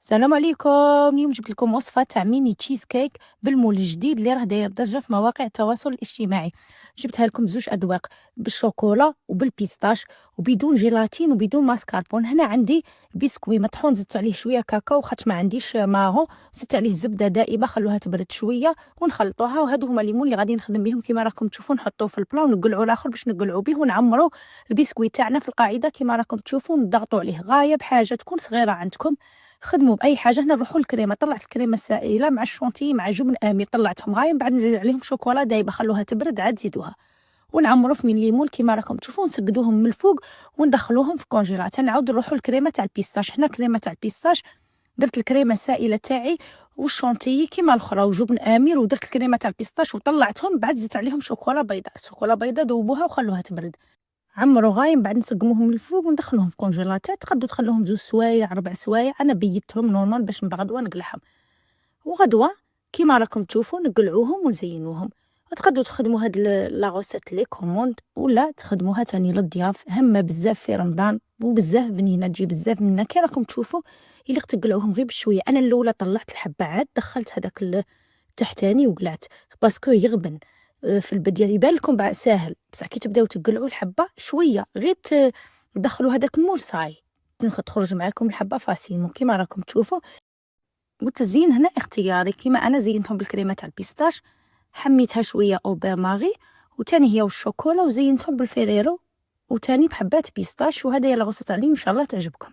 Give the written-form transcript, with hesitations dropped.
السلام عليكم. اليوم جبت لكم وصفة تاع ميني تشيز كيك بالمول الجديد اللي راه داير ضجة في مواقع التواصل الاجتماعي. جبتها لكم بزوج أذواق، بالشوكولا وبالبيستاش، وبدون جيلاتين وبدون ماسكاربون. هنا عندي بسكوي مطحون، زدت عليه شوية كاكاو خاطر ما عنديش ماغو، زدت عليه زبدة دائبة خلوها تبرد شوية ونخلطوها. وهادو هما الليمون اللي غادي نخدم بهم كيما راكم تشوفوا، نحطوه في البلا ونقلعو الاخر باش نقلعو به ونعمرو البسكوي تاعنا في القاعدة كيما راكم تشوفوا. نضغطوا عليه غاية بحاجة تكون صغيرة عندكم، خدموا باي حاجه. هنا نروحوا للكريمه، طلعت الكريمه السائله مع الشونتي مع جبن امي، طلعتهم غايه، من بعد نزيد عليهم شوكولا دايبه خلوها تبرد عاد زيدوها ونعمروا في من ليمون كيما راكم تشوفوا، نسقدوهم من الفوق وندخلوهم في الكونجيلات. نعاود نروحوا للكريمه تاع البيستاش. هنا الكريمه تاع البيستاش درت الكريمه السائله تاعي والشونتي كيما الاخرى وجبن امير، ودرت الكريمه تاع البيستاش وطلعتهم، بعد زدت عليهم شوكولا بيضاء. شوكولا بيضاء ذوبوها وخلوها تبرد، عمرو غايم، بعد نسقموهم من الفوق وندخلوهم في كونجيلاتور. تقدروا تخلوهم 2 سوايع 4 سوايع، انا بيتهم نورمال باش من بعد ونقلعهم. وغدوه كيما راكم تشوفوا نقلعوهم ونزينوهم. وتقدروا تخدموا هاد لاغوسيت لي كوموند ولا تخدموها تاني للضياف، هما بزاف في رمضان وبزاف بنينه، تجي بزاف منها كي راكم تشوفوا. الا تقلعوهم غير بشويه، انا الاولى طلعت الحبه عاد دخلت هذاك التحتاني وقلعت باسكو يغبن. في البداية يبان لكم بعد ساهل، بصح كي تبداو تقلعوا الحبة شوية غير تدخلوا هذاك المول صاي تخرج معاكم الحبة فاسيمو كيما راكم تشوفوا. والتزيين هنا اختياري، كيما انا زينتهم بالكريمة تاع البيستاش، حميتها شوية او بير ماغي، وتاني هي والشوكولا، وزينتهم بالفيريرو، وتاني بحبات بيستاش. وهذا يلا غوصة عليهم، ان شاء الله تعجبكم.